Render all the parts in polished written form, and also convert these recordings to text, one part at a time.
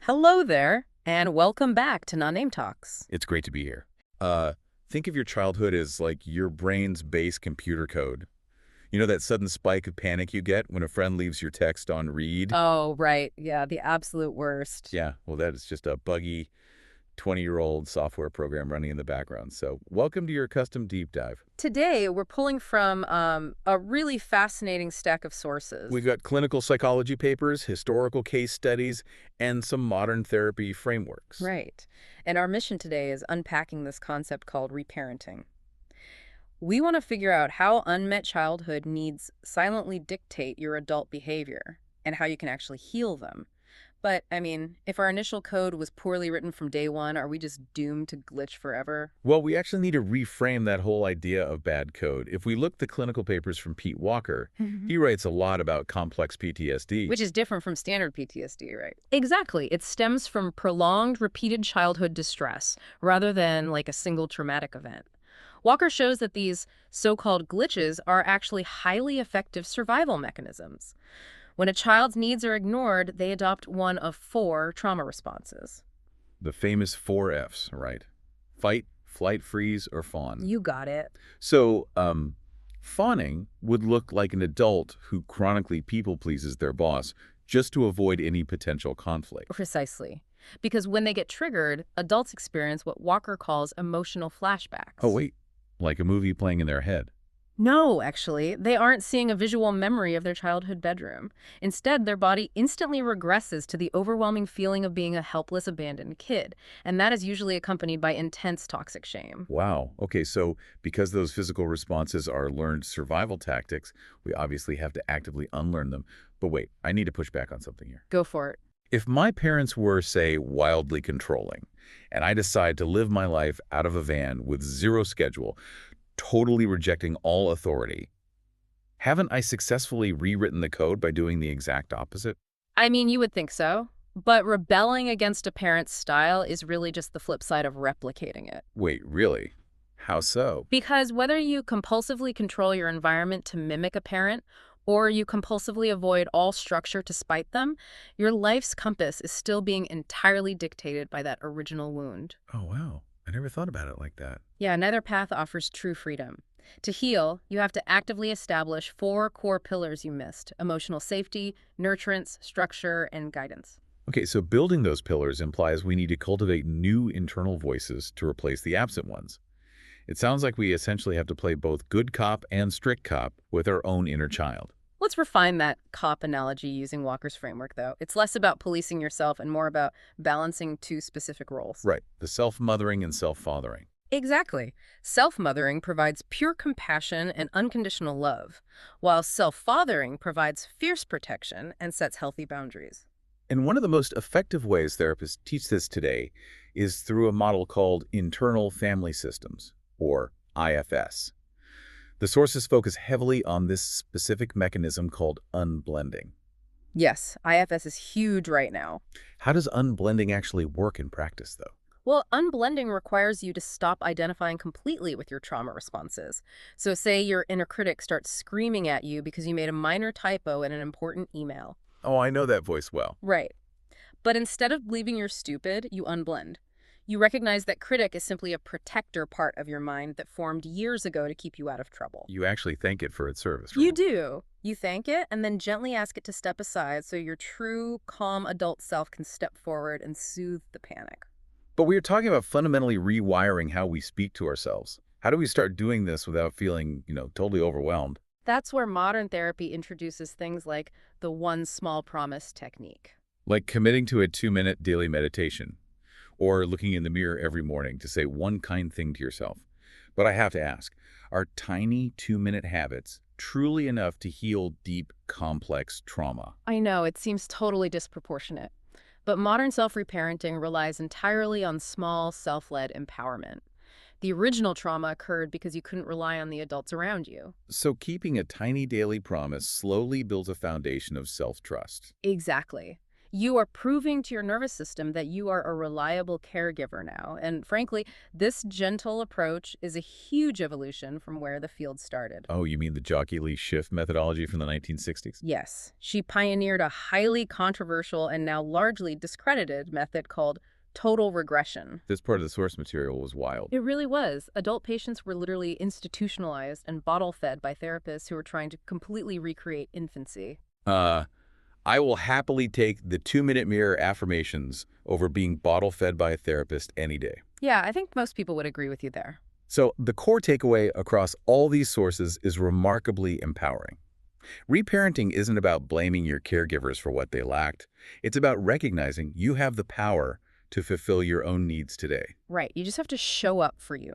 Hello there, and welcome back to Non Name Talks. It's great to be here. Think of your childhood as like your brain's base computer code. You know that sudden spike of panic you get when a friend leaves your text on read? Oh, right. Yeah, the absolute worst. Yeah, well, that is just a buggy 20-year-old software program running in the background. So welcome to your custom deep dive. Today, we're pulling from a really fascinating stack of sources. We've got clinical psychology papers, historical case studies, and some modern therapy frameworks. Right. And our mission today is unpacking this concept called reparenting. We want to figure out how unmet childhood needs silently dictate your adult behavior and how you can actually heal them. But, I mean, if our initial code was poorly written from day one, are we just doomed to glitch forever? Well, we actually need to reframe that whole idea of bad code. If we look at the clinical papers from Pete Walker, he writes a lot about complex PTSD. Which is different from standard PTSD, right? Exactly. It stems from prolonged, repeated childhood distress rather than like a single traumatic event. Walker shows that these so-called glitches are actually highly effective survival mechanisms. When a child's needs are ignored, they adopt one of four trauma responses. The famous 4 Fs, right? Fight, flight, freeze, or fawn. You got it. So, fawning would look like an adult who chronically people-pleases their boss just to avoid any potential conflict. Precisely. Because when they get triggered, adults experience what Walker calls emotional flashbacks. Oh, wait. Like a movie playing in their head. No, actually, they aren't seeing a visual memory of their childhood bedroom. Instead, their body instantly regresses to the overwhelming feeling of being a helpless, abandoned kid. And that is usually accompanied by intense toxic shame. Wow. Okay, so because those physical responses are learned survival tactics, we obviously have to actively unlearn them. But wait, I need to push back on something here. Go for it. If my parents were, say, wildly controlling, and I decide to live my life out of a van with zero schedule, totally rejecting all authority, haven't I successfully rewritten the code by doing the exact opposite? I mean, you would think so. But rebelling against a parent's style is really just the flip side of replicating it. Wait, really? How so? Because whether you compulsively control your environment to mimic a parent, or you compulsively avoid all structure to spite them, your life's compass is still being entirely dictated by that original wound. Oh, wow. I never thought about it like that. Yeah, neither path offers true freedom. To heal, you have to actively establish four core pillars you missed: emotional safety, nurturance, structure, and guidance. Okay, so building those pillars implies we need to cultivate new internal voices to replace the absent ones. It sounds like we essentially have to play both good cop and strict cop with our own inner child. Let's refine that cop analogy using Walker's framework, though. It's less about policing yourself and more about balancing two specific roles. Right, the self-mothering and self-fathering. Exactly. Self-mothering provides pure compassion and unconditional love, while self-fathering provides fierce protection and sets healthy boundaries. And one of the most effective ways therapists teach this today is through a model called internal family systems, or IFS. The sources focus heavily on this specific mechanism called unblending. Yes, IFS is huge right now. How does unblending actually work in practice, though? Well, unblending requires you to stop identifying completely with your trauma responses. So say your inner critic starts screaming at you because you made a minor typo in an important email. Oh, I know that voice well. Right. But instead of believing you're stupid, you unblend. You recognize that critic is simply a protector part of your mind that formed years ago to keep you out of trouble. You actually thank it for its service, You right? do. You thank it and then gently ask it to step aside so your true, calm adult self can step forward and soothe the panic. But we are talking about fundamentally rewiring how we speak to ourselves. How do we start doing this without feeling, totally overwhelmed? That's where modern therapy introduces things like the one small promise technique. Like committing to a 2-minute daily meditation, or looking in the mirror every morning to say one kind thing to yourself. But I have to ask, are tiny 2-minute habits truly enough to heal deep, complex trauma? I know, it seems totally disproportionate. But modern self-reparenting relies entirely on small, self-led empowerment. The original trauma occurred because you couldn't rely on the adults around you. So keeping a tiny daily promise slowly builds a foundation of self-trust. Exactly. You are proving to your nervous system that you are a reliable caregiver now. And frankly, this gentle approach is a huge evolution from where the field started. Oh, you mean the Jockey-Lee shift methodology from the 1960s? Yes, she pioneered a highly controversial and now largely discredited method called total regression. This part of the source material was wild. It really was. Adult patients were literally institutionalized and bottle-fed by therapists who were trying to completely recreate infancy. Uh, I will happily take the 2-minute mirror affirmations over being bottle-fed by a therapist any day. Yeah, I think most people would agree with you there. So the core takeaway across all these sources is remarkably empowering. Reparenting isn't about blaming your caregivers for what they lacked. It's about recognizing you have the power to fulfill your own needs today. Right, you just have to show up for you.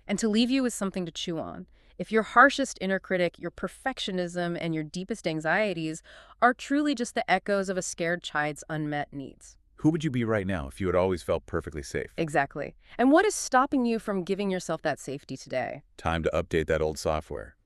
And to leave you with something to chew on. If your harshest inner critic, your perfectionism, and your deepest anxieties are truly just the echoes of a scared child's unmet needs. Who would you be right now if you had always felt perfectly safe? Exactly. And what is stopping you from giving yourself that safety today? Time to update that old software.